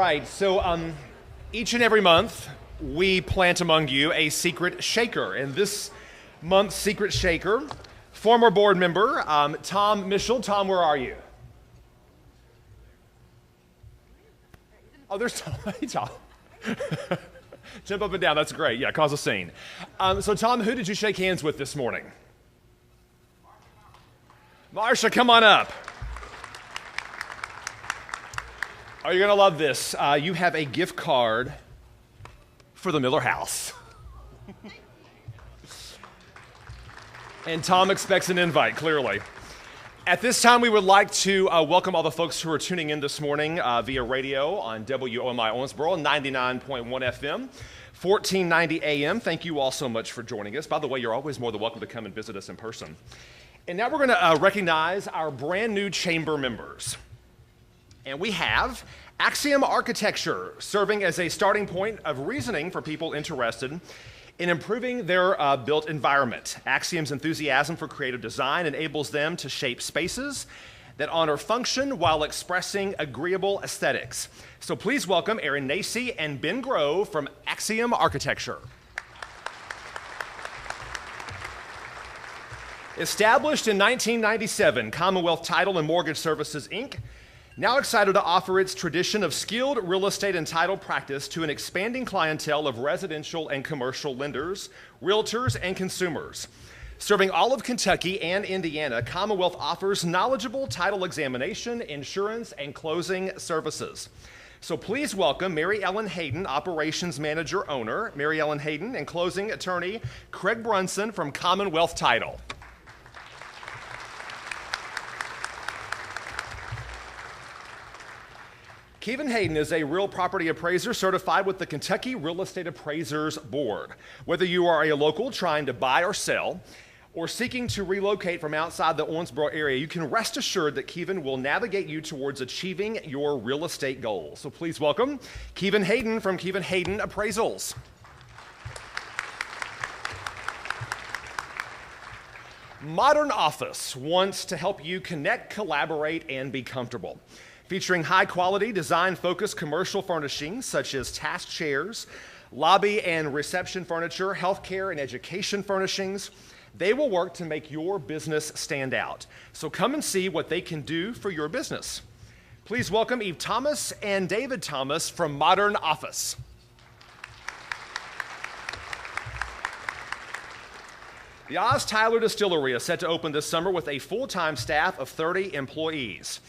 right, so each and every month we plant among you a secret shaker. And this month's secret shaker, former board member Tom Mischel. Tom, where are you? Oh, there's Tom. Hey, Tom. Jump up and down. That's great. Yeah, cause a scene. So, Tom, who did you shake hands with this morning? Marsha, come on up. Oh, you're going to love this. You have a gift card for the Miller House. And Tom expects an invite, clearly. At this time, we would like to welcome all the folks who are tuning in this morning via radio on WOMI Owensboro, 99.1 FM, 1490 AM. Thank you all so much for joining us. By the way, you're always more than welcome to come and visit us in person. And now we're going to recognize our brand new chamber members. And we have Axiom Architecture serving as a starting point of reasoning for people interested in improving their built environment. Axiom's enthusiasm for creative design enables them to shape spaces that honor function while expressing agreeable aesthetics. So please welcome Erin Nacy and Ben Grove from Axiom Architecture. Established in 1997, Commonwealth Title and Mortgage Services, Inc., now excited to offer its tradition of skilled real estate and title practice to an expanding clientele of residential and commercial lenders, realtors, and consumers. Serving all of Kentucky and Indiana, Commonwealth offers knowledgeable title examination, insurance, and closing services. So please welcome Mary Ellen Hayden, Operations Manager Owner, Mary Ellen Hayden, and closing attorney Craig Brunson from Commonwealth Title. Kevin Hayden is a real property appraiser certified with the Kentucky Real Estate Appraisers Board. Whether you are a local trying to buy or sell, or seeking to relocate from outside the Owensboro area, you can rest assured that Kevin will navigate you towards achieving your real estate goals. So please welcome Kevin Hayden from Kevin Hayden Appraisals. Modern Office wants to help you connect, collaborate, and be comfortable. Featuring high-quality, design-focused commercial furnishings such as task chairs, lobby and reception furniture, healthcare and education furnishings, they will work to make your business stand out. So come and see what they can do for your business. Please welcome Eve Thomas and David Thomas from Modern Office. The Oz Tyler Distillery is set to open this summer with a full-time staff of 30 employees.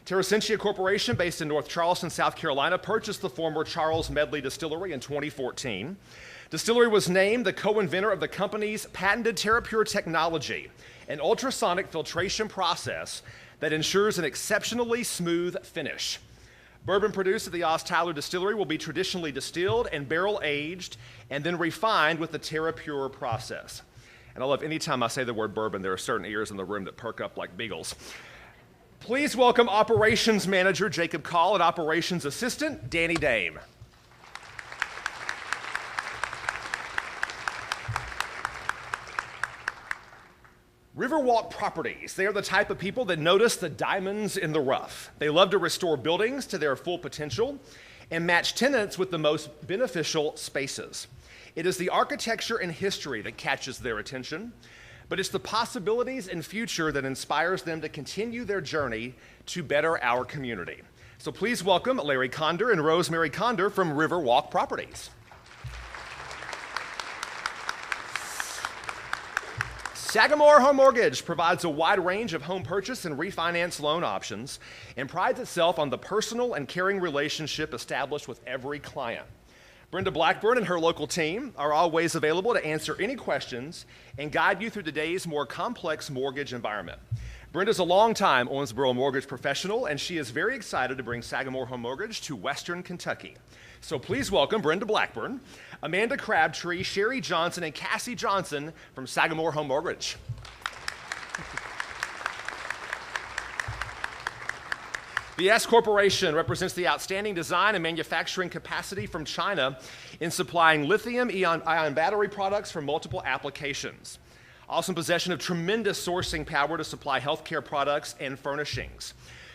Terracentia Corporation, based in North Charleston, South Carolina, purchased the former Charles Medley Distillery in 2014. Distillery was named the co-inventor of the company's patented TerraPure technology, an ultrasonic filtration process that ensures an exceptionally smooth finish. Bourbon produced at the Oz Tyler Distillery will be traditionally distilled and barrel-aged and then refined with the TerraPure process. And I love any time I say the word bourbon, there are certain ears in the room that perk up like beagles. Please welcome Operations Manager Jacob Call and Operations Assistant Danny Dame. Riverwalk Properties. They are the type of people that notice the diamonds in the rough. They love to restore buildings to their full potential and match tenants with the most beneficial spaces. It is the architecture and history that catches their attention, but it's the possibilities and future that inspires them to continue their journey to better our community. So please welcome Larry Conder and Rosemary Conder from Riverwalk Properties. Sagamore Home Mortgage provides a wide range of home purchase and refinance loan options and prides itself on the personal and caring relationship established with every client. Brenda Blackburn and her local team are always available to answer any questions and guide you through today's more complex mortgage environment. Brenda's a longtime Owensboro mortgage professional, and she is very excited to bring Sagamore Home Mortgage to Western Kentucky. So please welcome Brenda Blackburn, Amanda Crabtree, Sherry Johnson, and Cassie Johnson from Sagamore Home Mortgage. The S Corporation represents the outstanding design and manufacturing capacity from China in supplying lithium-ion battery products for multiple applications. Also in possession of tremendous sourcing power to supply healthcare products and furnishings.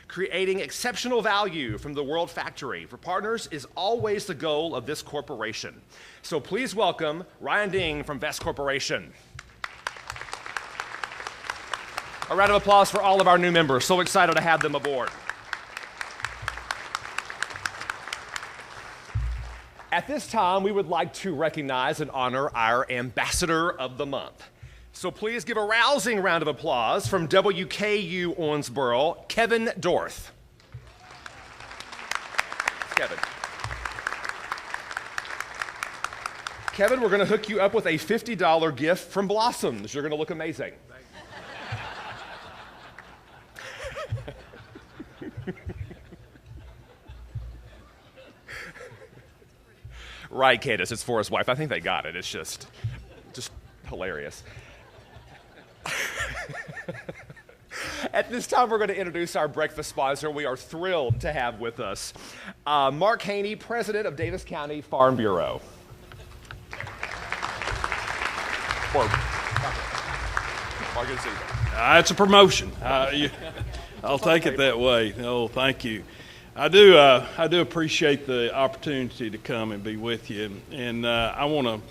Creating exceptional value from the World Factory for partners is always the goal of this corporation. So please welcome Ryan Ding from Vest Corporation. A round of applause for all of our new members. So excited to have them aboard. At this time, we would like to recognize and honor our Ambassador of the Month. So please give a rousing round of applause from WKU Owensboro, Kevin Dorth. Kevin. Kevin, we're going to hook you up with a $50 gift from Blossoms. You're going to look amazing. Right, Cadis, it's for his wife. I think they got it. It's just hilarious. At this time, we're going to introduce our breakfast sponsor. We are thrilled to have with us Mark Haney, President of Davis County Farm Bureau. It's a promotion. I'll take it that way. Oh, thank you. I do appreciate the opportunity to come and be with you, and I want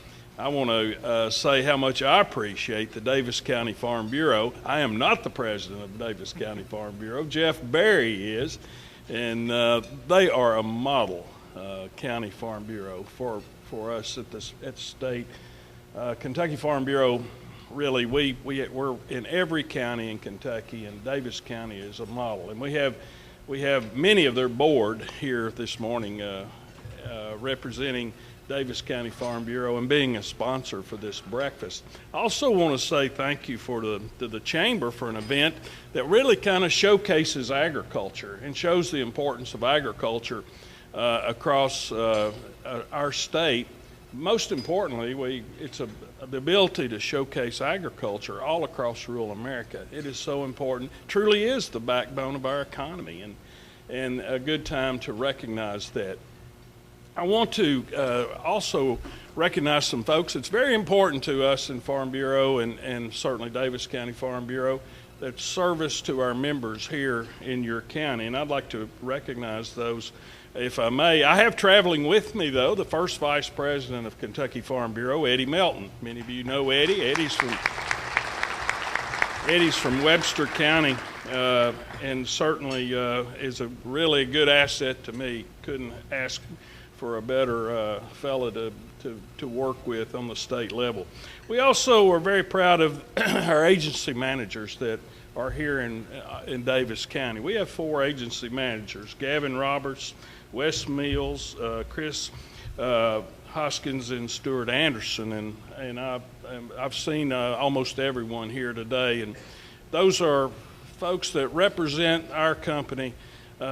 to say how much I appreciate the Davis County Farm Bureau. I am not the president of Davis County Farm Bureau. Jeff Berry is, and they are a model county farm bureau for us at the state. Kentucky Farm Bureau, really, we're in every county in Kentucky, and Davis County is a model, and we have many of their board here this morning representing Davis County Farm Bureau and being a sponsor for this breakfast. I also want to say thank you to the Chamber for an event that really kind of showcases agriculture and shows the importance of agriculture across our state. Most importantly, it's the ability to showcase agriculture all across rural America. It is so important, truly is the backbone of our economy, and a good time to recognize that. I want to also recognize some folks. It's very important to us in Farm Bureau and certainly Davis County Farm Bureau that service to our members here in your county, and I'd like to recognize those if I may. I have traveling with me, though, the first Vice President of Kentucky Farm Bureau, Eddie Melton. Many of you know Eddie. Eddie's from Webster County, and certainly is a really good asset to me. Couldn't ask for a better fellow to work with on the state level. We also are very proud of our agency managers that are here in Davis County. We have 4 agency managers: Gavin Roberts, Wes Mills, Chris Hoskins, and Stuart Anderson, and I've seen almost everyone here today, and those are folks that represent our company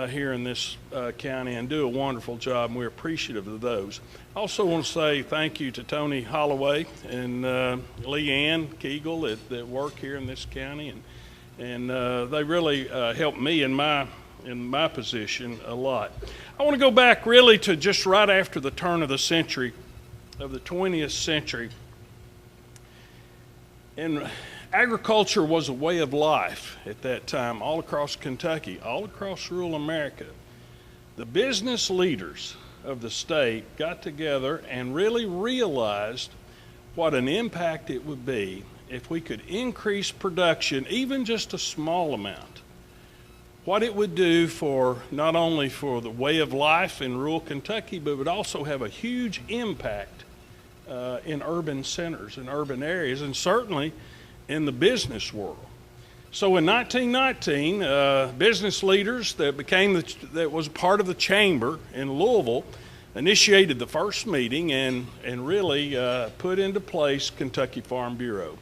here in this county and do a wonderful job, and we're appreciative of those. I also want to say thank you to Tony Holloway and Leanne Keegle that work here in this county, and they really helped me in my position a lot. I want to go back really to just right after the turn of the century, of the 20th century. And agriculture was a way of life at that time all across Kentucky, all across rural America. The business leaders of the state got together and really realized what an impact it would be if we could increase production, even just a small amount. What it would do for not only for the way of life in rural Kentucky, but would also have a huge impact in urban centers, in urban areas, and certainly in the business world. So in 1919, business leaders that was part of the chamber in Louisville initiated the first meeting and really put into place Kentucky Farm Bureau.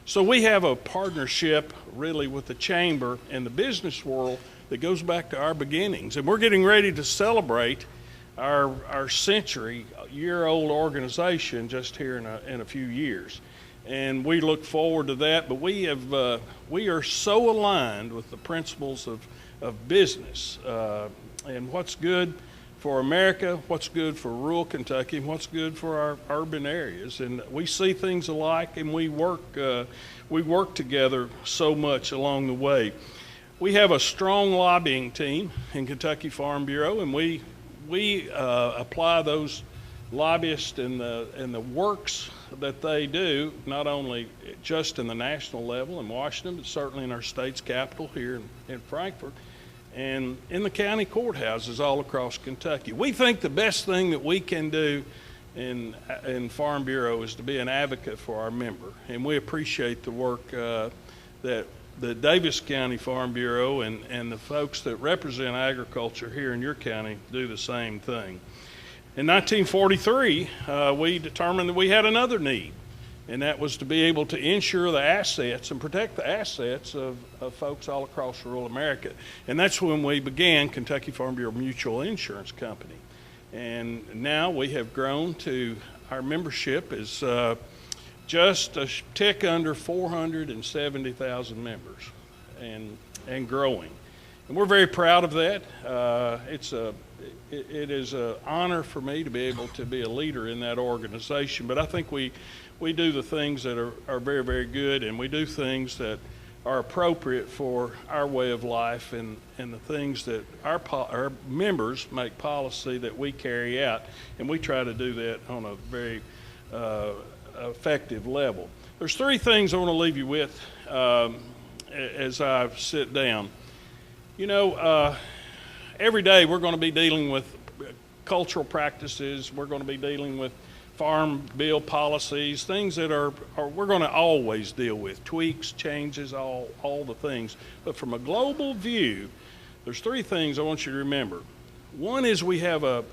So we have a partnership really with the chamber and the business world that goes back to our beginnings. And we're getting ready to celebrate our century-year-old organization just here in a few years. And we look forward to that, but we are so aligned with the principles of business and what's good for America, what's good for rural Kentucky, and what's good for our urban areas. And we see things alike, and we work together so much along the way. we have a strong lobbying team in Kentucky Farm Bureau, and we apply those lobbyists and the works that they do, not only just in the national level in Washington, but certainly in our state's capital here in Frankfort, and in the county courthouses all across Kentucky. We think the best thing that we can do in Farm Bureau is to be an advocate for our member, and we appreciate the work that the Davis County Farm Bureau and the folks that represent agriculture here in your county do the same thing. In 1943, we determined that we had another need, and that was to be able to insure the assets and protect the assets of folks all across rural America. And that's when we began Kentucky Farm Bureau Mutual Insurance Company. And now we have grown to, our membership is just a tick under 470,000 members and growing. And we're very proud of that. It is an honor for me to be able to be a leader in that organization, but I think we do the things that are very, very good, and we do things that are appropriate for our way of life and the things that our members make policy that we carry out, and we try to do that on a very effective level. There's three things I want to leave you with as I sit down. You know, every day we're going to be dealing with cultural practices, we're going to be dealing with farm bill policies, things that we're going to always deal with, tweaks, changes, all the things. But from a global view, there's three things I want you to remember. One is we have a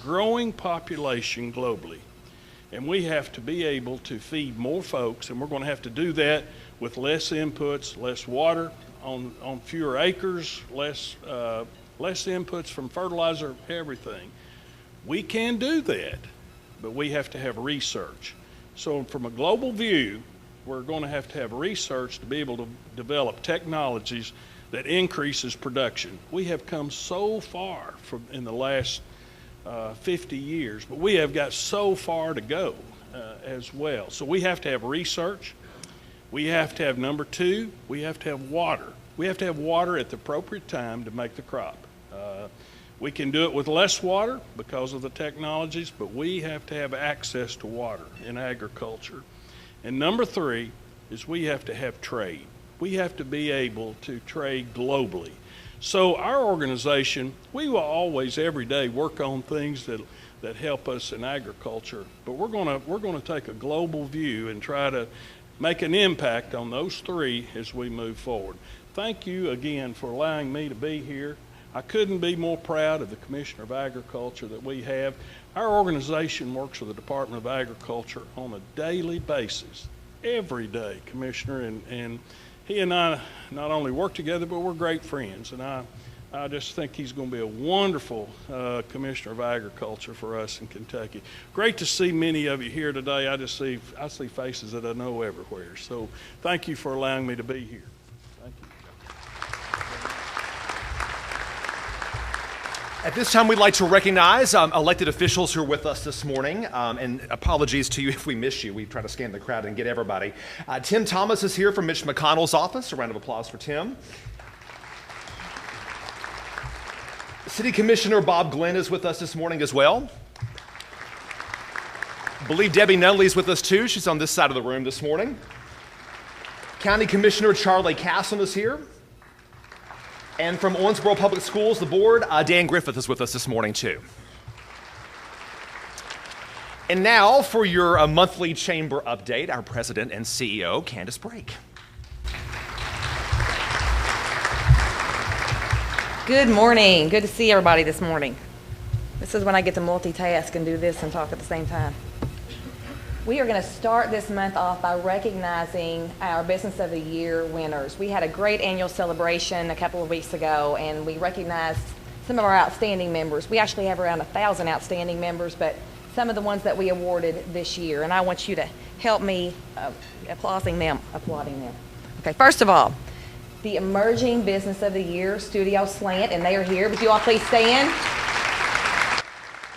growing population globally, and we have to be able to feed more folks, and we're going to have to do that with less inputs, less water, on fewer acres, less inputs from fertilizer, everything. We can do that, but we have to have research. So from a global view, we're going to have research to be able to develop technologies that increases production. We have come so far in the last 50 years, but we have got so far to go as well. So we have to have research. We have to have, number two, we have to have water. We have to have water at the appropriate time to make the crop. We can do it with less water because of the technologies, but we have to have access to water in agriculture. And number three is we have to have trade. We have to be able to trade globally. So our organization, we will always every day work on things that help us in agriculture, but we're going to take a global view and try to make an impact on those three as we move forward. Thank you again for allowing me to be here. I couldn't be more proud of the Commissioner of Agriculture that we have. Our organization works with the Department of Agriculture on a daily basis, every day, Commissioner, and he and I not only work together, but we're great friends, and I just think he's going to be a wonderful Commissioner of Agriculture for us in Kentucky. Great to see many of you here today. I see faces that I know everywhere. So thank you for allowing me to be here. Thank you. At this time, we'd like to recognize elected officials who are with us this morning, and apologies to you if we miss you. We try to scan the crowd and get everybody. Tim Thomas is here from Mitch McConnell's office. A round of applause for Tim. City Commissioner Bob Glenn is with us this morning as well. I believe Debbie Nunnally's with us too. She's on this side of the room this morning. County Commissioner Charlie Casson is here. And from Owensboro Public Schools, the board, Dan Griffith is with us this morning too. And now for your monthly chamber update, our president and CEO, Candace Brake. Good morning. Good to see everybody this morning. This is when I get to multitask and do this and talk at the same time. We are going to start this month off by recognizing our Business of the Year winners. We had a great annual celebration a couple of weeks ago, and we recognized some of our outstanding members. We actually have around 1,000 outstanding members, but some of the ones that we awarded this year, and I want you to help me applauding them. Okay, first of all, the Emerging Business of the Year, Studio Slant, and they are here. Would you all please stand?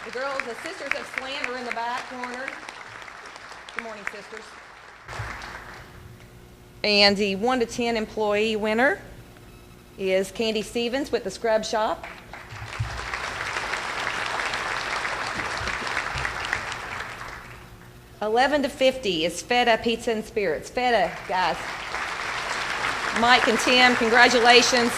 The girls, the Sisters of Slant, are in the back corner. Good morning, sisters. And the 1 to 10 employee winner, is Candy Stevens with the Scrub Shop. $11 to $50 is Feta Pizza and Spirits. Feta, guys. Mike and Tim, congratulations.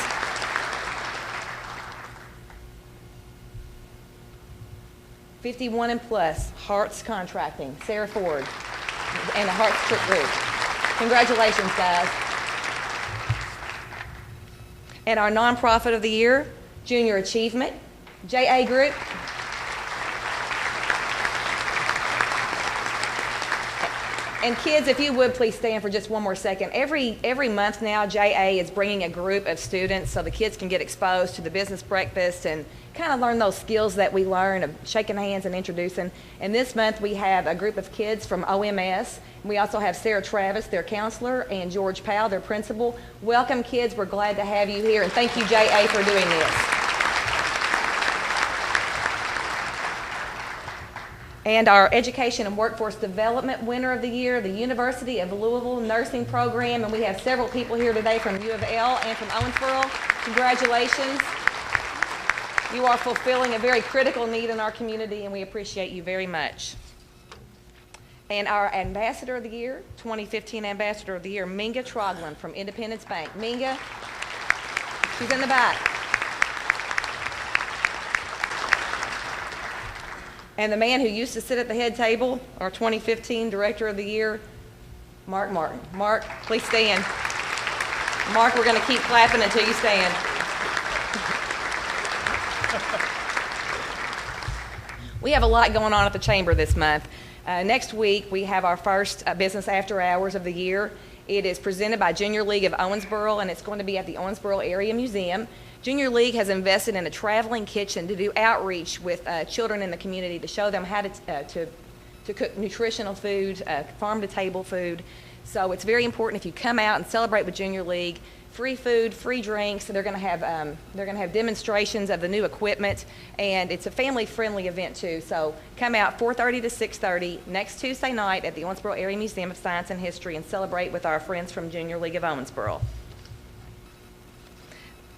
$51 and plus, Hearts Contracting, Sarah Ford, and the Hearts Cook Group. Congratulations, guys. And our nonprofit of the year, Junior Achievement, JA Group. And kids, if you would please stand for just one more second. Every month now, JA is bringing a group of students so the kids can get exposed to the business breakfast and kind of learn those skills that we learn of shaking hands and introducing. And this month we have a group of kids from OMS. We also have Sarah Travis, their counselor, and George Powell, their principal. Welcome, kids. We're glad to have you here, and thank you, JA, for doing this. And our Education and Workforce Development winner of the year, the University of Louisville Nursing Program, and we have several people here today from U of L and from Owensboro. Congratulations. You are fulfilling a very critical need in our community, and we appreciate you very much. And our Ambassador of the Year, 2015 Ambassador of the Year, Minga Troglin from Independence Bank. Minga, she's in the back. And the man who used to sit at the head table, our 2015 Director of the Year, Mark Martin. Mark, please stand. Mark, we're going to keep clapping until you stand. We have a lot going on at the Chamber this month. Next week, we have our first Business After Hours of the year. It is presented by Junior League of Owensboro, and it's going to be at the Owensboro Area Museum. Junior League has invested in a traveling kitchen to do outreach with children in the community to show them how to cook nutritional food, farm-to-table food. So it's very important if you come out and celebrate with Junior League. Free food, free drinks. They're going to have demonstrations of the new equipment, and it's a family-friendly event too. So come out 4:30 to 6:30 next Tuesday night at the Owensboro Area Museum of Science and History and celebrate with our friends from Junior League of Owensboro.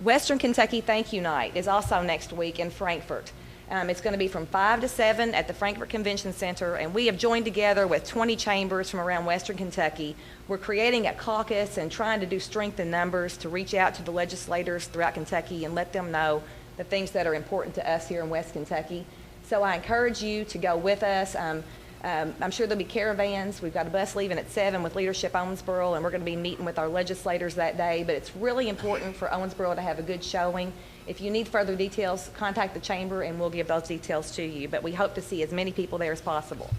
Western Kentucky Thank You Night is also next week in Frankfort. It's going to be from 5 to 7 at the Frankfort Convention Center, and we have joined together with 20 chambers from around Western Kentucky. We're creating a caucus and trying to do strength in numbers to reach out to the legislators throughout Kentucky and let them know the things that are important to us here in West Kentucky. So I encourage you to go with us. I'm sure there'll be caravans. We've got a bus leaving at 7 with Leadership Owensboro, and we're going to be meeting with our legislators that day. But it's really important for Owensboro to have a good showing. If you need further details, contact the Chamber, and we'll give those details to you. But we hope to see as many people there as possible.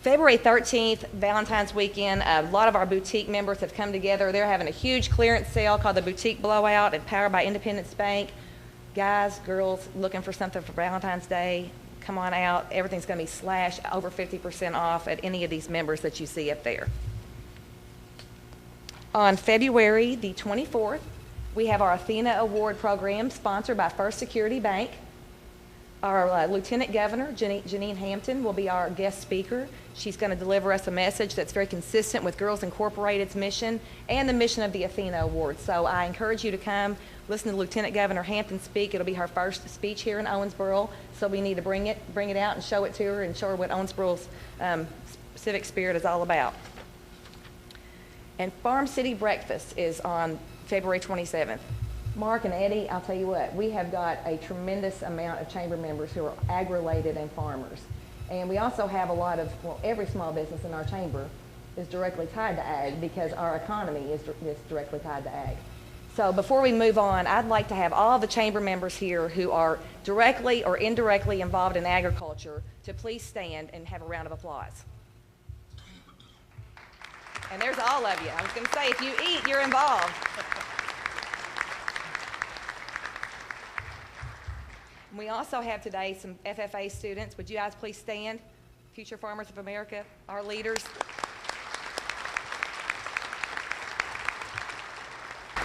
February 13th, Valentine's weekend, a lot of our boutique members have come together. They're having a huge clearance sale called the Boutique Blowout and powered by Independence Bank. Guys, girls, looking for something for Valentine's Day, come on out. Everything's going to be slashed over 50% off at any of these members that you see up there. On February the 24th, we have our Athena Award program sponsored by First Security Bank. Our Lieutenant Governor, Janine Hampton, will be our guest speaker. She's going to deliver us a message that's very consistent with Girls Incorporated's mission and the mission of the Athena Award. So I encourage you to come listen to Lieutenant Governor Hampton speak. It'll be her first speech here in Owensboro, so we need to bring it out and show it to her and show her what Owensboro's civic spirit is all about. And Farm City Breakfast is on February 27th. Mark and Eddie, I'll tell you what, we have got a tremendous amount of chamber members who are ag-related and farmers. And we also have a lot of, well, every small business in our chamber is directly tied to ag because our economy is directly tied to ag. So before we move on, I'd like to have all the chamber members here who are directly or indirectly involved in agriculture to please stand and have a round of applause. And there's all of you. I was going to say, if you eat, you're involved. We also have today some FFA students. Would you guys please stand? Future Farmers of America, our leaders.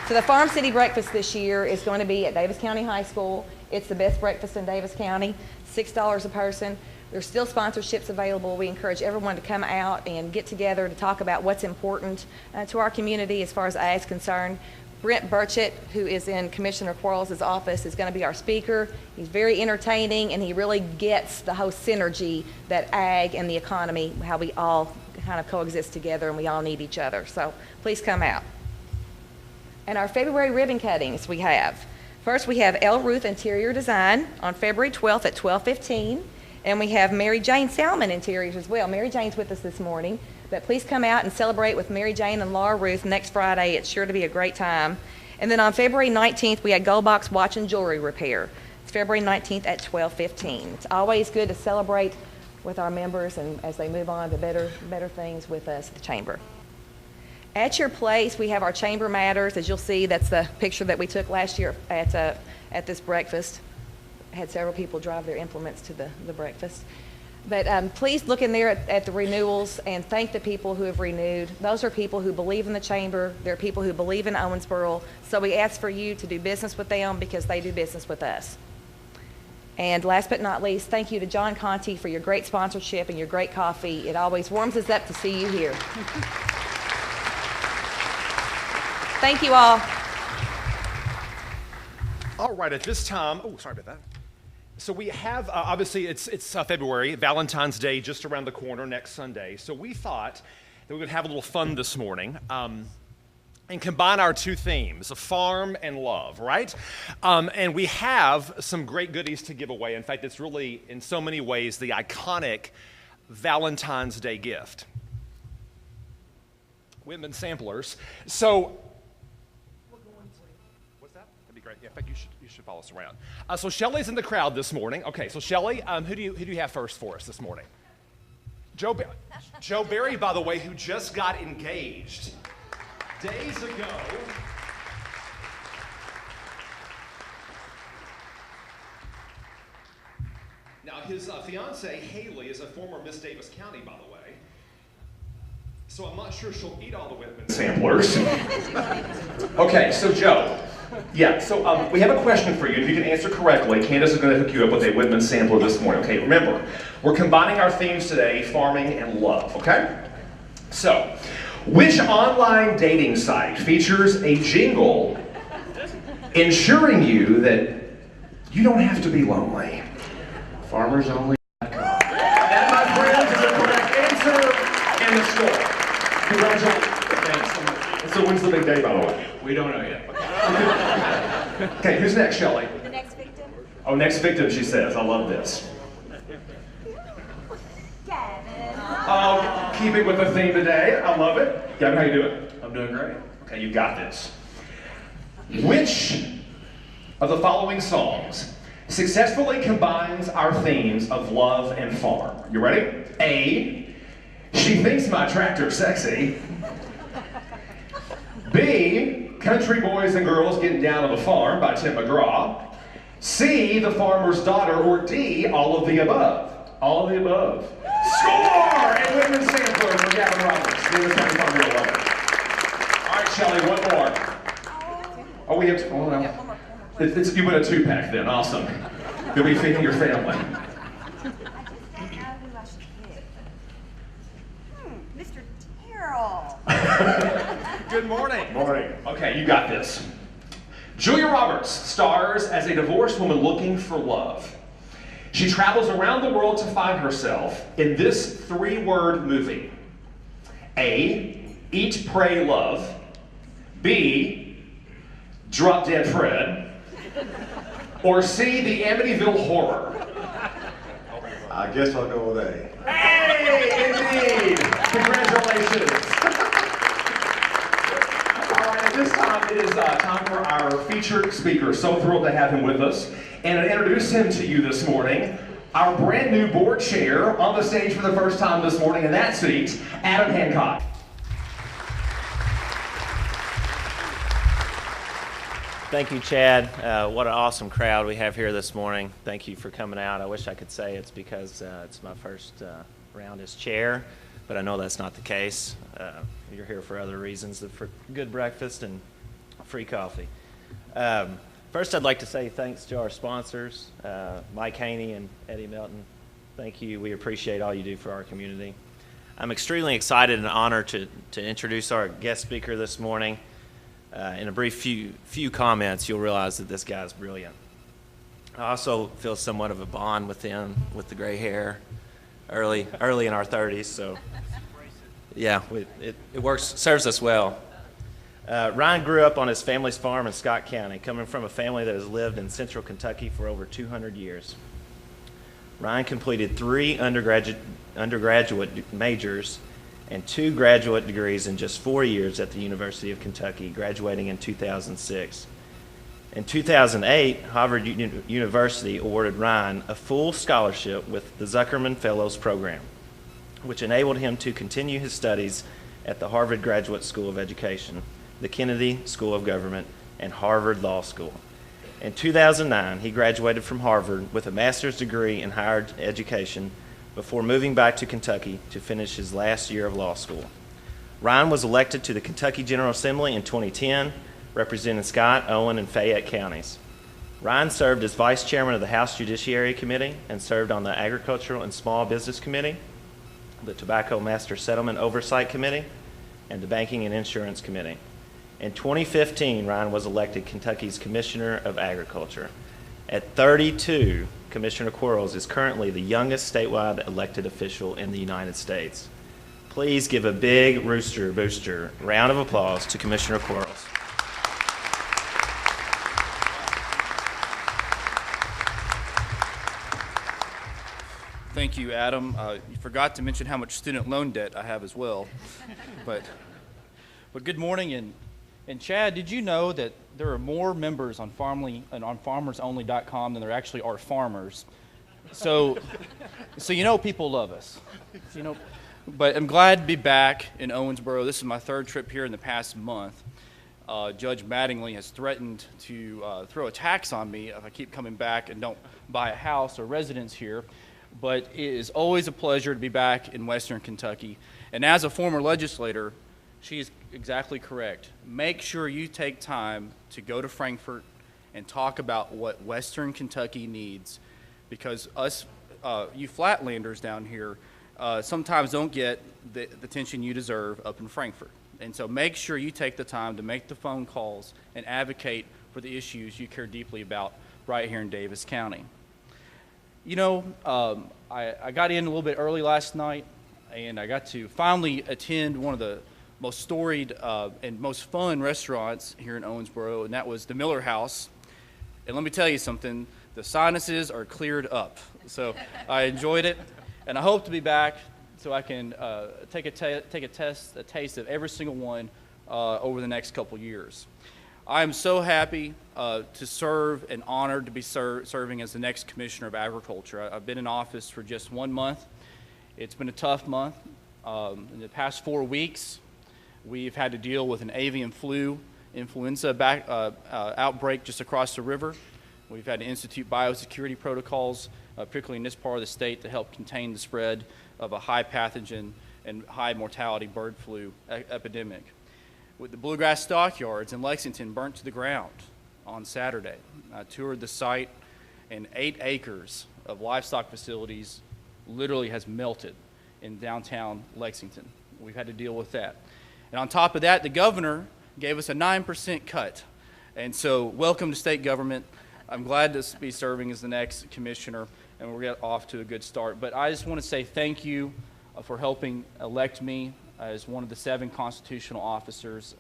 So the Farm City Breakfast this year is going to be at Davis County High School. It's the best breakfast in Davis County, $6 a person. There's still sponsorships available. We encourage everyone to come out and get together to talk about what's important to our community as far as ag is concerned. Brent Burchett, who is in Commissioner Quarles' office, is going to be our speaker. He's very entertaining, and he really gets the whole synergy that ag and the economy, how we all kind of coexist together and we all need each other. So please come out. And our February ribbon cuttings we have. First, we have L. Ruth Interior Design on February 12th at 12:15. And we have Mary Jane Salmon Interiors as well. Mary Jane's with us this morning. But please come out and celebrate with Mary Jane and Laura Ruth next Friday. It's sure to be a great time. And then on February 19th, we had Gold Box Watch and Jewelry Repair. It's February 19th at 12:15. It's always good to celebrate with our members and as they move on to better things with us at the Chamber. At your place, we have our Chamber Matters. As you'll see, that's the picture that we took last year at this breakfast. I had several people drive their implements to the breakfast. But please look in there at the renewals and thank the people who have renewed. Those are people who believe in the Chamber. They're people who believe in Owensboro. So we ask for you to do business with them because they do business with us. And last but not least, thank you to John Conti for your great sponsorship and your great coffee. It always warms us up to see you here. Thank you all. All right, at this time, sorry about that. So we have, obviously, it's February, Valentine's Day just around the corner next Sunday. So we thought that we would have a little fun this morning and combine our two themes, farm and love, right? And we have some great goodies to give away. In fact, it's really, in so many ways, the iconic Valentine's Day gift. Whitman samplers. So great. Yeah, in fact, you should follow us around. So Shelley's in the crowd this morning. Okay, so Shelley, who do you have first for us this morning? Joe Barry, by the way, who just got engaged days ago. Now, his fiancée, Haley, is a former Miss Davis County, by the way. So I'm not sure she'll eat all the Whitman samplers. Okay, so Joe. Yeah, so we have a question for you. If you can answer correctly, Candace is going to hook you up with a Whitman sampler this morning. Okay, remember, we're combining our themes today, farming and love, okay? So, which online dating site features a jingle ensuring you that you don't have to be lonely? FarmersOnly.com. That, my friends, is the correct answer in the score. Congratulations. So when's the big day, by the way? We don't know yet. Okay, who's next, Shelley? The next victim. Oh, next victim, she says. I love this. Gavin. Oh, keeping with the theme today. I love it. Gavin, how you doing? I'm doing great. Okay, you got this. Which of the following songs successfully combines our themes of love and farm? You ready? A, She Thinks My Tractor's Sexy. B, Country Boys and Girls Getting Down on the Farm by Tim McGraw. C, The Farmer's Daughter. Or D, all of the above. All of the above. Score! And Whitman sampler for Gavin Roberts. Davis County Farm Bureau. Love it. All right, Shelley, one more. Oh, we have to, oh, no. It's, you win a 2-pack then. Awesome. You'll be feeding your family. Mr. Terrell. Good morning. Morning. Okay, you got this. Julia Roberts stars as a divorced woman looking for love. She travels around the world to find herself in this 3-word movie. A, Eat, Pray, Love. B, Drop Dead Fred. Or C, The Amityville Horror. I guess I'll go with A. Hey, indeed. Congratulations. All right, at this time, it is time for our featured speaker. So thrilled to have him with us. And to introduce him to you this morning, our brand new board chair on the stage for the first time this morning in that seat, Adam Hancock. Thank you, Chad. What an awesome crowd we have here this morning. Thank you for coming out. I wish I could say it's because it's my first round as chair, but I know that's not the case. You're here for other reasons, for good breakfast and free coffee. First, I'd like to say thanks to our sponsors, Mike Haney and Eddie Melton. Thank you. We appreciate all you do for our community. I'm extremely excited and honored to introduce our guest speaker this morning. In a brief few comments, you'll realize that this guy's brilliant. I also feel somewhat of a bond with him, with the gray hair, early in our 30s. So, yeah, it works, serves us well. Ryan grew up on his family's farm in Scott County, coming from a family that has lived in central Kentucky for over 200 years. Ryan completed 3 undergraduate majors and 2 graduate degrees in just 4 years at the University of Kentucky, graduating in 2006. In 2008, Harvard University awarded Ryan a full scholarship with the Zuckerman Fellows Program, which enabled him to continue his studies at the Harvard Graduate School of Education, the Kennedy School of Government, and Harvard Law School. In 2009, he graduated from Harvard with a master's degree in higher education before moving back to Kentucky to finish his last year of law school. Ryan was elected to the Kentucky General Assembly in 2010, representing Scott, Owen, and Fayette counties. Ryan served as vice chairman of the House Judiciary Committee and served on the Agricultural and Small Business Committee, the Tobacco Master Settlement Oversight Committee, and the Banking and Insurance Committee. In 2015, Ryan was elected Kentucky's Commissioner of Agriculture. At 32, Commissioner Quarles is currently the youngest statewide elected official in the United States. Please give a big Rooster booster round of applause to Commissioner Quarles. Thank you, Adam. You forgot to mention how much student loan debt I have as well. But good morning, and Chad, did you know that there are more members on FarmersOnly.com than there actually are farmers? So you know people love us. But I'm glad to be back in Owensboro. This is my 3rd trip here in the past month. Judge Mattingly has threatened to throw a tax on me if I keep coming back and don't buy a house or residence here. But it is always a pleasure to be back in Western Kentucky. And as a former legislator, she is exactly correct. Make sure you take time to go to Frankfort and talk about what Western Kentucky needs, because us, you flatlanders down here, sometimes don't get the attention you deserve up in Frankfort. And so make sure you take the time to make the phone calls and advocate for the issues you care deeply about right here in Davis County. You know, I got in a little bit early last night, and I got to finally attend one of the most storied and most fun restaurants here in Owensboro, and that was the Miller House. And let me tell you something, the sinuses are cleared up. So I enjoyed it, and I hope to be back so I can take a taste of every single one over the next couple years. I am so happy to serve and honored to be serving as the next Commissioner of Agriculture. I've been in office for just 1 month. It's been a tough month. In the past 4 weeks, we've had to deal with an avian flu influenza outbreak just across the river. We've had to institute biosecurity protocols, particularly in this part of the state, to help contain the spread of a high pathogen and high mortality bird flu epidemic. With the bluegrass stockyards in Lexington burnt to the ground on Saturday, I toured the site, and 8 acres of livestock facilities literally has melted in downtown Lexington. We've had to deal with that. And on top of that, the governor gave us a 9% cut. And so welcome to state government. I'm glad to be serving as the next commissioner, and we'll get off to a good start. But I just want to say thank you for helping elect me as one of the 7 constitutional officers.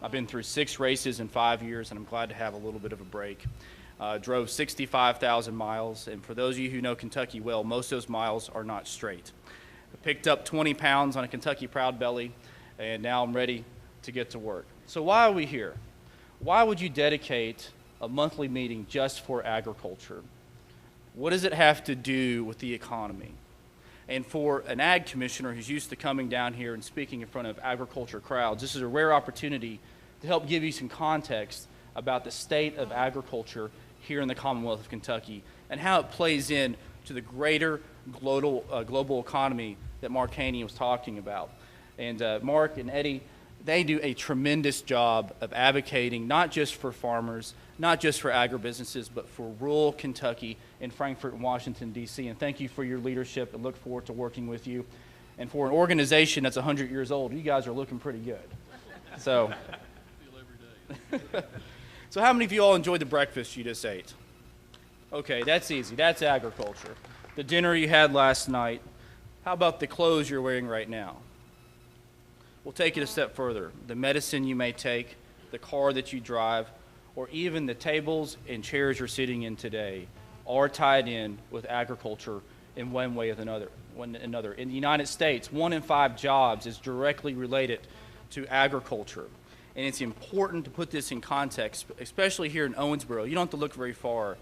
I've been through 6 races in 5 years, and I'm glad to have a little bit of a break. Drove 65,000 miles, and for those of you who know Kentucky well, most of those miles are not straight. I picked up 20 pounds on a Kentucky Proud Belly, and now I'm ready to get to work. So why are we here? Why would you dedicate a monthly meeting just for agriculture? What does it have to do with the economy? And for an ag commissioner who's used to coming down here and speaking in front of agriculture crowds, this is a rare opportunity to help give you some context about the state of agriculture here in the Commonwealth of Kentucky and how it plays in to the greater global economy that Mark Haney was talking about. And Mark and Eddie, they do a tremendous job of advocating not just for farmers, not just for agribusinesses, but for rural Kentucky in Frankfort and Washington, D.C. And thank you for your leadership, and look forward to working with you. And for an organization that's 100 years old, you guys are looking pretty good. So So how many of you all enjoyed the breakfast you just ate? Okay, that's easy. That's agriculture. The dinner you had last night. How about the clothes you're wearing right now? We'll take it a step further. The medicine you may take, the car that you drive, or even the tables and chairs you're sitting in today are tied in with agriculture in one way or another. In the United States, 1 in 5 jobs is directly related to agriculture. And it's important to put this in context, especially here in Owensboro. You don't have to look very far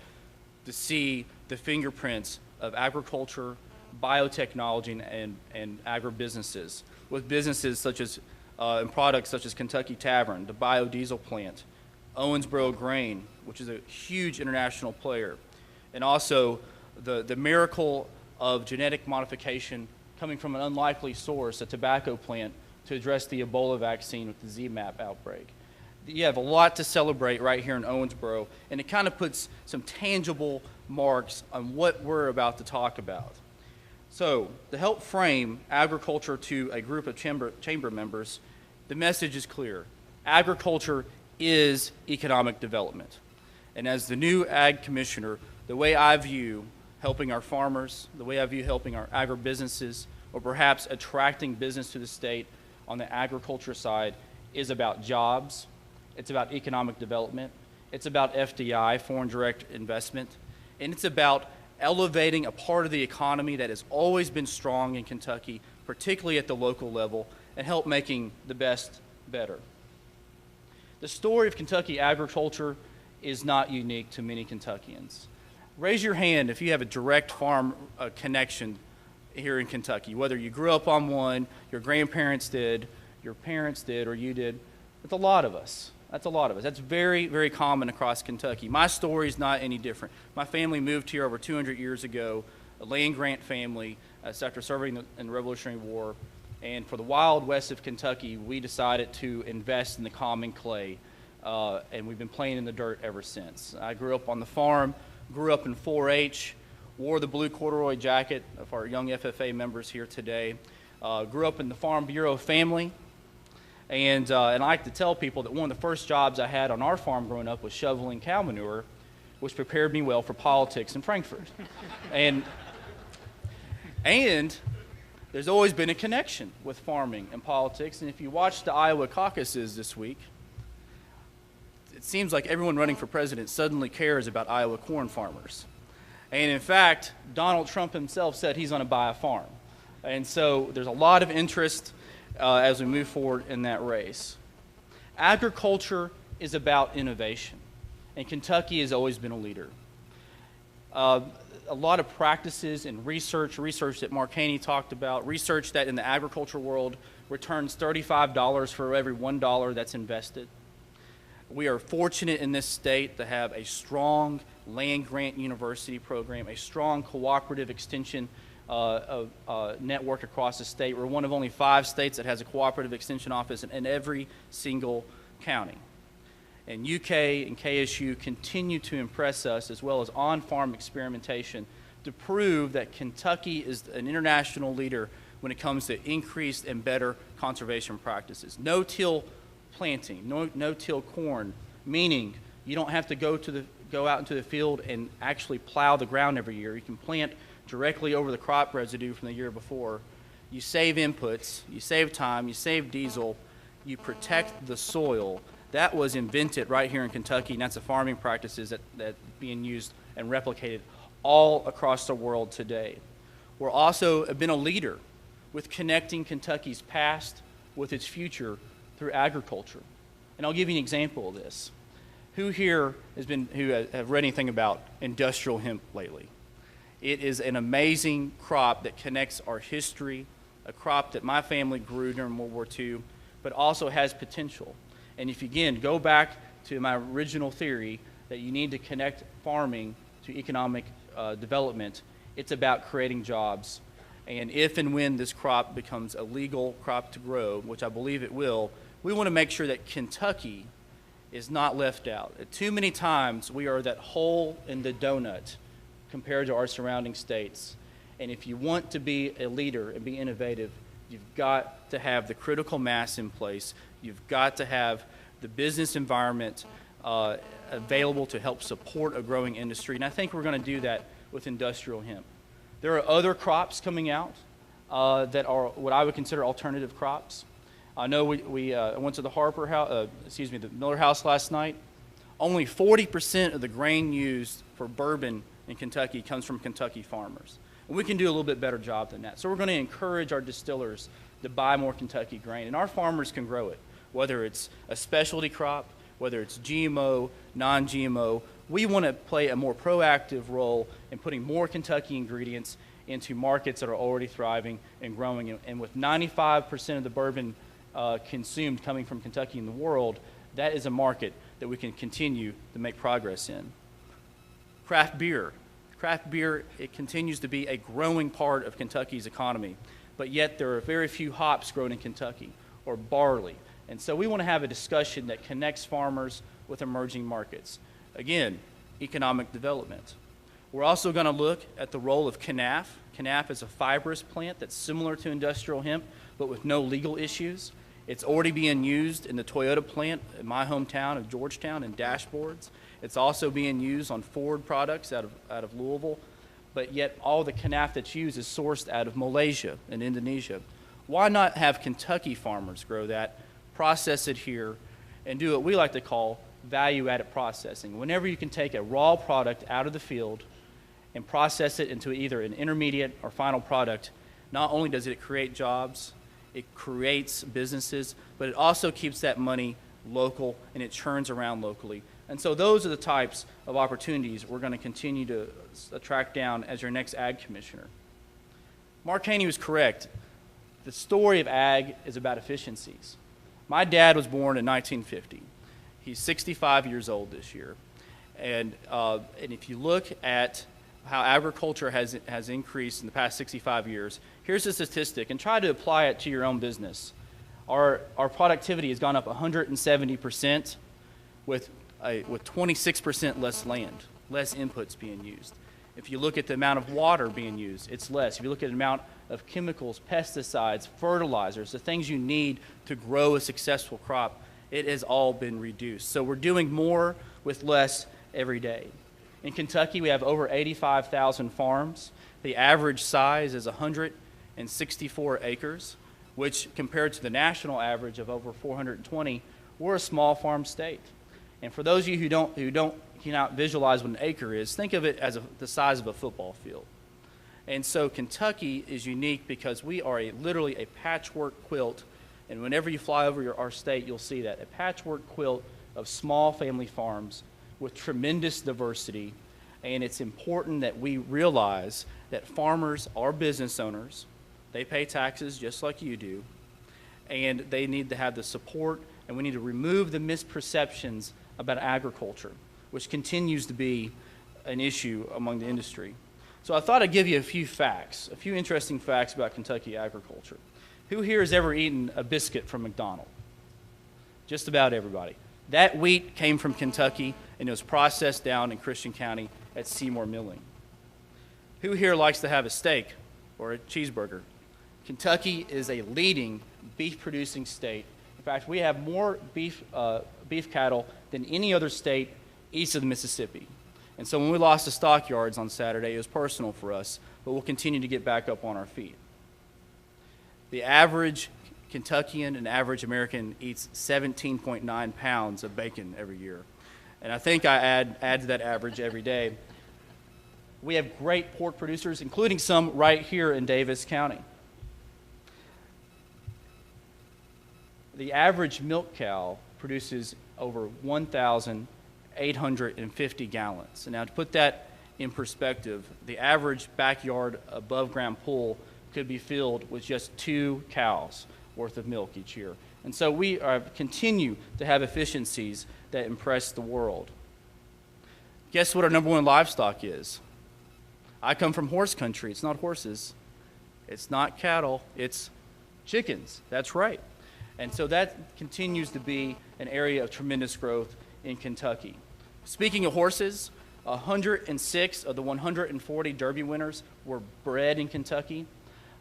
to see the fingerprints of agriculture, biotechnology, and agribusinesses, with businesses such as, and products such as Kentucky Tavern, the biodiesel plant, Owensboro Grain, which is a huge international player, and also the miracle of genetic modification coming from an unlikely source, a tobacco plant, to address the Ebola vaccine with the ZMapp outbreak. You have a lot to celebrate right here in Owensboro, and it kind of puts some tangible marks on what we're about to talk about. So, to help frame agriculture to a group of chamber members, the message is clear. Agriculture is economic development. And as the new Ag Commissioner, the way I view helping our farmers, the way I view helping our agribusinesses, or perhaps attracting business to the state on the agriculture side is about jobs, it's about economic development, it's about FDI, foreign direct investment, and it's about elevating a part of the economy that has always been strong in Kentucky, particularly at the local level, and help making the best better. The story of Kentucky agriculture is not unique to many Kentuckians. Raise your hand if you have a direct farm connection here in Kentucky, whether you grew up on one, your grandparents did, your parents did, or you did. That's a lot of us. That's very, very common across Kentucky. My story is not any different. My family moved here over 200 years ago, a land-grant family, after serving in the Revolutionary War. And for the wild west of Kentucky, we decided to invest in the common clay, and we've been playing in the dirt ever since. I grew up on the farm, grew up in 4-H, wore the blue corduroy jacket of our young FFA members here today, grew up in the Farm Bureau family, and I like to tell people that one of the first jobs I had on our farm growing up was shoveling cow manure, which prepared me well for politics in Frankfort. and there's always been a connection with farming and politics, and if you watch the Iowa caucuses this week, it seems like everyone running for president suddenly cares about Iowa corn farmers. And in fact, Donald Trump himself said he's going to buy a farm. And so there's a lot of interest as we move forward in that race. Agriculture is about innovation, and Kentucky has always been a leader. A lot of practices and research that Mark Haney talked about, research that in the agriculture world returns $35 for every $1 that's invested. We are fortunate in this state to have a strong land-grant university program, a strong cooperative extension network across the state. We're one of only 5 states that has a cooperative extension office in every single county. And UK and KSU continue to impress us, as well as on-farm experimentation, to prove that Kentucky is an international leader when it comes to increased and better conservation practices. No-till planting, no-till corn, meaning you don't have to go out into the field and actually plow the ground every year. You can plant directly over the crop residue from the year before. You save inputs, you save time, you save diesel, you protect the soil. That was invented right here in Kentucky, and that's the farming practices that being used and replicated all across the world today. We're also been a leader with connecting Kentucky's past with its future through agriculture. And I'll give you an example of this. Who here have read anything about industrial hemp lately? It is an amazing crop that connects our history, a crop that my family grew during World War II, but also has potential. And if you, again, go back to my original theory that you need to connect farming to economic development, it's about creating jobs. And if and when this crop becomes a legal crop to grow, which I believe it will, we want to make sure that Kentucky is not left out. Too many times we are that hole in the donut compared to our surrounding states. And if you want to be a leader and be innovative, you've got to have the critical mass in place. You've got to have the business environment available to help support a growing industry. And I think we're going to do that with industrial hemp. There are other crops coming out that are what I would consider alternative crops. I know we went to the the Miller House last night. Only 40% of the grain used for bourbon in Kentucky comes from Kentucky farmers. And we can do a little bit better job than that. So we're going to encourage our distillers to buy more Kentucky grain, and our farmers can grow it, whether it's a specialty crop, whether it's GMO, non-GMO. We want to play a more proactive role in putting more Kentucky ingredients into markets that are already thriving and growing. And with 95% of the bourbon consumed coming from Kentucky in the world, that is a market that we can continue to make progress in. Craft beer. Craft beer, it continues to be a growing part of Kentucky's economy, but yet there are very few hops grown in Kentucky, or barley. And so we want to have a discussion that connects farmers with emerging markets. Again, economic development. We're also going to look at the role of kenaf. Kenaf is a fibrous plant that's similar to industrial hemp, but with no legal issues. It's already being used in the Toyota plant in my hometown of Georgetown in dashboards. It's also being used on Ford products out of Louisville, but yet all the kenaf that's used is sourced out of Malaysia and Indonesia. Why not have Kentucky farmers grow that, process it here, and do what we like to call value-added processing? Whenever you can take a raw product out of the field and process it into either an intermediate or final product, not only does it create jobs, it creates businesses, but it also keeps that money local and it churns around locally. And so those are the types of opportunities we're going to continue to track down as your next ag commissioner. Mark Haney was correct. The story of ag is about efficiencies. My dad was born in 1950. He's 65 years old this year. And if you look at how agriculture has increased in the past 65 years, here's a statistic, and try to apply it to your own business. Our productivity has gone up 170% with 26% less land, less inputs being used. If you look at the amount of water being used, it's less. If you look at the amount of chemicals, pesticides, fertilizers, the things you need to grow a successful crop, it has all been reduced. So we're doing more with less every day. In Kentucky, we have over 85,000 farms. The average size is 164 acres, which compared to the national average of over 420, we're a small farm state. And for those of you who cannot visualize what an acre is, think of it as the size of a football field. And so Kentucky is unique because we are literally a patchwork quilt. And whenever you fly over our state, you'll see that, a patchwork quilt of small family farms with tremendous diversity. And it's important that we realize that farmers are business owners. They pay taxes just like you do. And they need to have the support, and we need to remove the misperceptions about agriculture, which continues to be an issue among the industry. So I thought I'd give you a few facts, a few interesting facts about Kentucky agriculture. Who here has ever eaten a biscuit from McDonald's? Just about everybody. That wheat came from Kentucky, and it was processed down in Christian County at Seymour Milling. Who here likes to have a steak or a cheeseburger? Kentucky is a leading beef-producing state. In fact, we have more beef cattle than any other state east of the Mississippi. And so when we lost the stockyards on Saturday, it was personal for us, but we'll continue to get back up on our feet. The average Kentuckian and average American eats 17.9 pounds of bacon every year. And I think I add to that average every day. We have great pork producers, including some right here in Davis County. The average milk cow produces over 1,850 gallons. And now to put that in perspective, the average backyard above ground pool could be filled with just 2 cows worth of milk each year. And so we continue to have efficiencies that impress the world. Guess what our number one livestock is? I come from horse country. It's not horses. It's not cattle. It's chickens. That's right. And so that continues to be an area of tremendous growth in Kentucky. Speaking of horses, 106 of the 140 Derby winners were bred in Kentucky.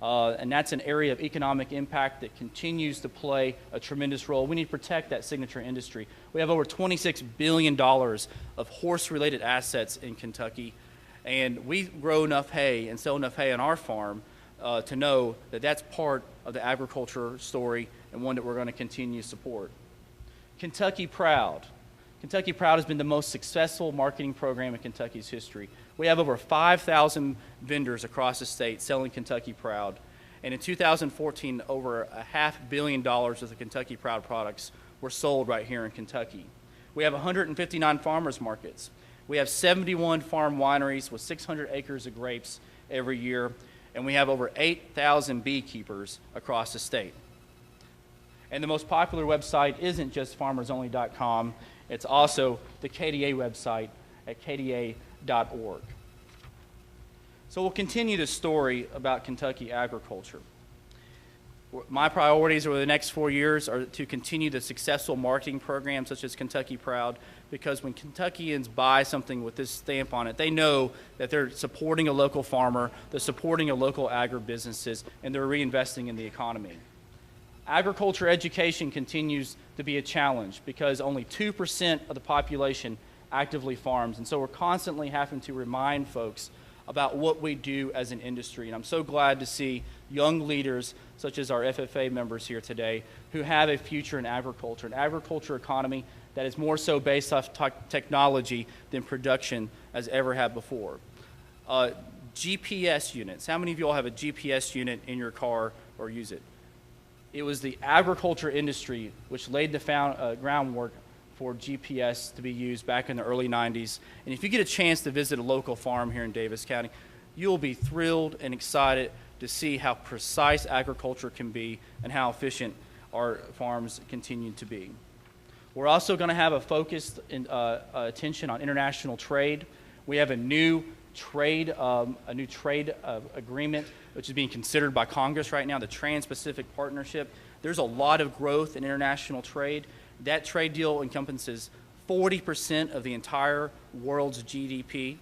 And that's an area of economic impact that continues to play a tremendous role. We need to protect that signature industry. We have over $26 billion of horse-related assets in Kentucky, and we grow enough hay and sell enough hay on our farm to know that that's part of the agriculture story and one that we're going to continue to support. Kentucky Proud. Kentucky Proud has been the most successful marketing program in Kentucky's history. We have over 5,000 vendors across the state selling Kentucky Proud. And in 2014, over $500 million worth of Kentucky Proud products were sold right here in Kentucky. We have 159 farmers markets. We have 71 farm wineries with 600 acres of grapes every year. And we have over 8,000 beekeepers across the state. And the most popular website isn't just farmersonly.com. It's also the KDA website at kda.org. So we'll continue the story about Kentucky agriculture. My priorities over the next 4 years are to continue the successful marketing programs such as Kentucky Proud, because when Kentuckians buy something with this stamp on it, they know that they're supporting a local farmer, they're supporting a local agribusinesses, and they're reinvesting in the economy. Agriculture education continues to be a challenge because only 2% of the population actively farms, and so we're constantly having to remind folks about what we do as an industry. And I'm so glad to see young leaders such as our FFA members here today who have a future in agriculture, an agriculture economy that is more so based off technology than production as ever have before. GPS units. How many of you all have a GPS unit in your car or use it? It was the agriculture industry which laid the groundwork for GPS to be used back in the early 90s. And if you get a chance to visit a local farm here in Davis County, you'll be thrilled and excited to see how precise agriculture can be and how efficient our farms continue to be. We're also going to have a focused attention on international trade. We have a new trade agreement which is being considered by Congress right now, the Trans-Pacific Partnership. There's a lot of growth in international trade. That trade deal encompasses 40% of the entire world's GDP.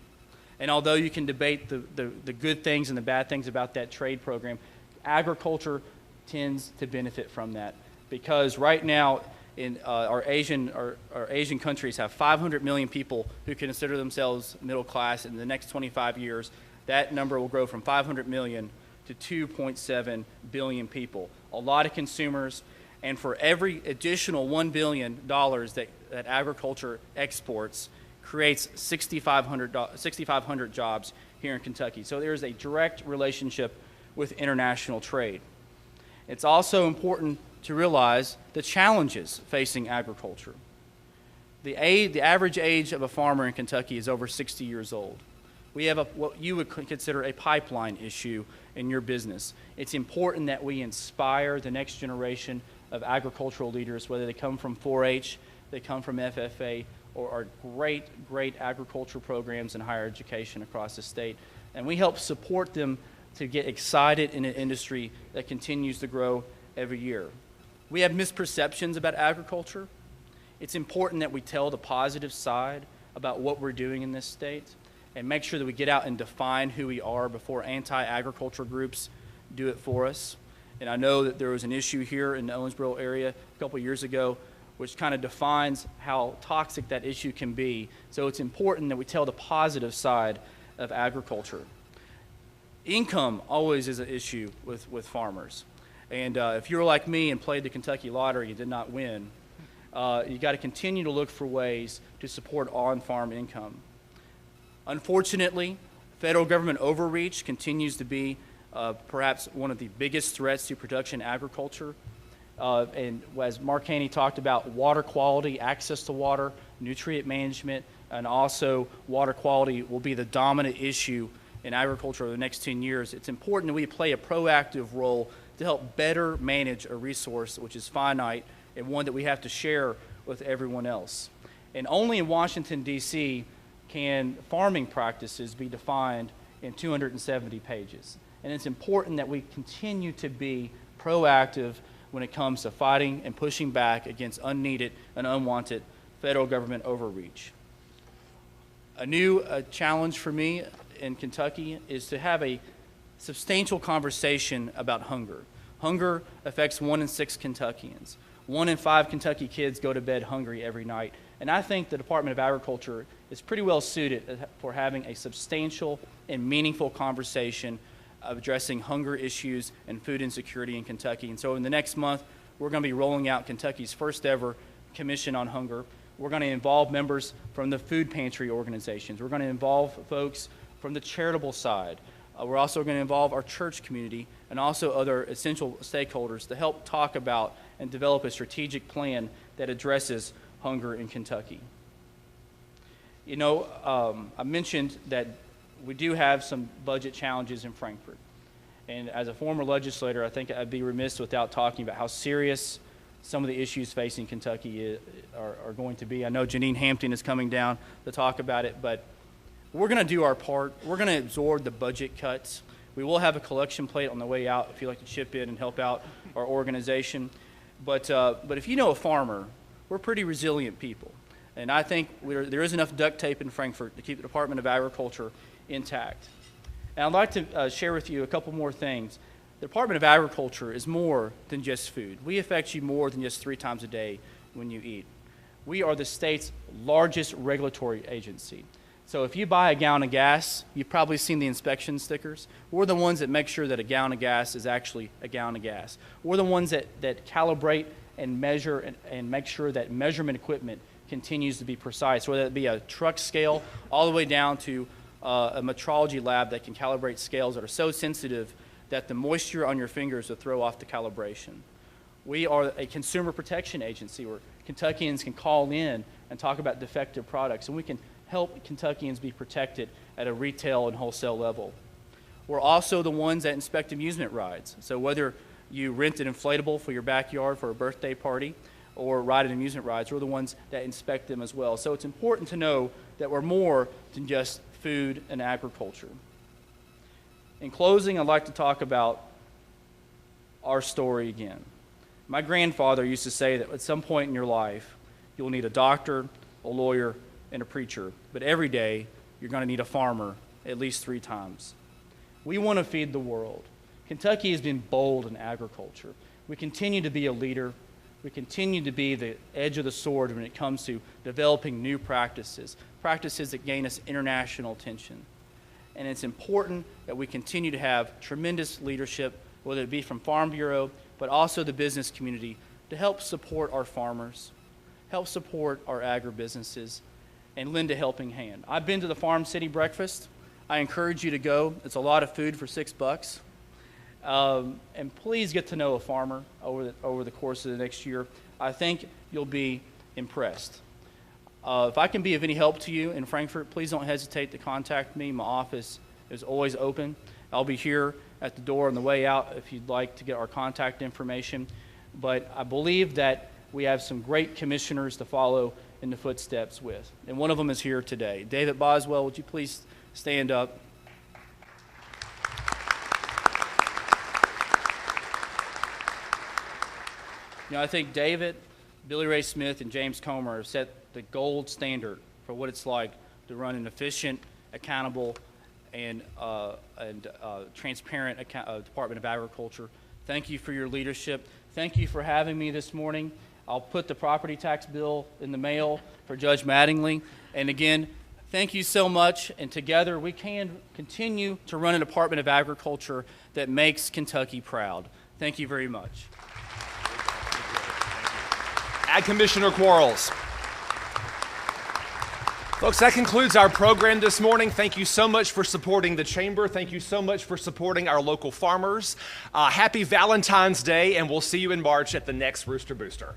And although you can debate the good things and the bad things about that trade program, agriculture tends to benefit from that, because right now in our Asian countries have 500 million people who consider themselves middle class. In the next 25 years, that number will grow from 500 million to 2.7 billion people. A lot of consumers, and for every additional $1 billion that agriculture exports, creates 6,500 jobs here in Kentucky. So there is a direct relationship with international trade. It's also important to realize the challenges facing agriculture. The average age of a farmer in Kentucky is over 60 years old. We have what you would consider a pipeline issue in your business. It's important that we inspire the next generation of agricultural leaders, whether they come from 4-H, they come from FFA, or our great agriculture programs in higher education across the state. And we help support them to get excited in an industry that continues to grow every year. We have misperceptions about agriculture. It's important that we tell the positive side about what we're doing in this state and make sure that we get out and define who we are before anti-agriculture groups do it for us. And I know that there was an issue here in the Owensboro area a couple years ago which kind of defines how toxic that issue can be. So it's important that we tell the positive side of agriculture. Income always is an issue with farmers. And if you're like me and played the Kentucky lottery and did not win, you got to continue to look for ways to support on-farm income. Unfortunately, federal government overreach continues to be perhaps one of the biggest threats to production agriculture. And as Mark Haney talked about, water quality, access to water, nutrient management, and also water quality will be the dominant issue in agriculture over the next 10 years. It's important that we play a proactive role to help better manage a resource which is finite and one that we have to share with everyone else. And only in Washington, D.C. can farming practices be defined in 270 pages. And it's important that we continue to be proactive when it comes to fighting and pushing back against unneeded and unwanted federal government overreach. A new challenge for me in Kentucky is to have a substantial conversation about hunger. Hunger affects 1 in 6 Kentuckians. 1 in 5 Kentucky kids go to bed hungry every night. And I think the Department of Agriculture is pretty well suited for having a substantial and meaningful conversation of addressing hunger issues and food insecurity in Kentucky. And so in the next month, we're going to be rolling out Kentucky's first ever Commission on Hunger. We're going to involve members from the food pantry organizations. We're going to involve folks from the charitable side. We're also going to involve our church community and also other essential stakeholders to help talk about and develop a strategic plan that addresses hunger in Kentucky. You know, I mentioned that we do have some budget challenges in Frankfort. And as a former legislator, I think I'd be remiss without talking about how serious some of the issues facing Kentucky are going to be. I know Janine Hampton is coming down to talk about it, but we're going to do our part. We're going to absorb the budget cuts. We will have a collection plate on the way out if you'd like to chip in and help out our organization. But if you know a farmer, we're pretty resilient people. And I think there is enough duct tape in Frankfort to keep the Department of Agriculture intact. And I'd like to share with you a couple more things. The Department of Agriculture is more than just food. We affect you more than just 3 times a day when you eat. We are the state's largest regulatory agency. So if you buy a gallon of gas, you've probably seen the inspection stickers. We're the ones that make sure that a gallon of gas is actually a gallon of gas. We're the ones that calibrate and measure and make sure that measurement equipment continues to be precise, whether it be a truck scale all the way down to a metrology lab that can calibrate scales that are so sensitive that the moisture on your fingers will throw off the calibration. We are a consumer protection agency where Kentuckians can call in and talk about defective products, and we can help Kentuckians be protected at a retail and wholesale level. We're also the ones that inspect amusement rides. So whether you rent an inflatable for your backyard for a birthday party or ride an amusement rides, we're the ones that inspect them as well. So it's important to know that we're more than just food and agriculture. In closing, I'd like to talk about our story again. My grandfather used to say that at some point in your life, you'll need a doctor, a lawyer, and a preacher, but every day you're going to need a farmer at least 3 times. We want to feed the world. Kentucky has been bold in agriculture. We continue to be a leader. We continue to be the edge of the sword when it comes to developing new practices that gain us international attention. And it's important that we continue to have tremendous leadership, whether it be from Farm Bureau, but also the business community, to help support our farmers, help support our agribusinesses, and lend a helping hand. I've been to the Farm City Breakfast. I encourage you to go. It's a lot of food for $6. And please get to know a farmer over the course of the next year. I think you'll be impressed. If I can be of any help to you in Frankfort, please don't hesitate to contact me. My office is always open. I'll be here at the door on the way out if you'd like to get our contact information. But I believe that we have some great commissioners to follow in the footsteps with. And one of them is here today. David Boswell, would you please stand up? You know, I think David, Billy Ray Smith, and James Comer have set the gold standard for what it's like to run an efficient, accountable, and transparent Department of Agriculture. Thank you for your leadership. Thank you for having me this morning. I'll put the property tax bill in the mail for Judge Mattingly. And again, thank you so much. And together we can continue to run a Department of Agriculture that makes Kentucky proud. Thank you very much. Ag Commissioner Quarles. Folks, that concludes our program this morning. Thank you so much for supporting the Chamber. Thank you so much for supporting our local farmers. Happy Valentine's Day, and we'll see you in March at the next Rooster Booster.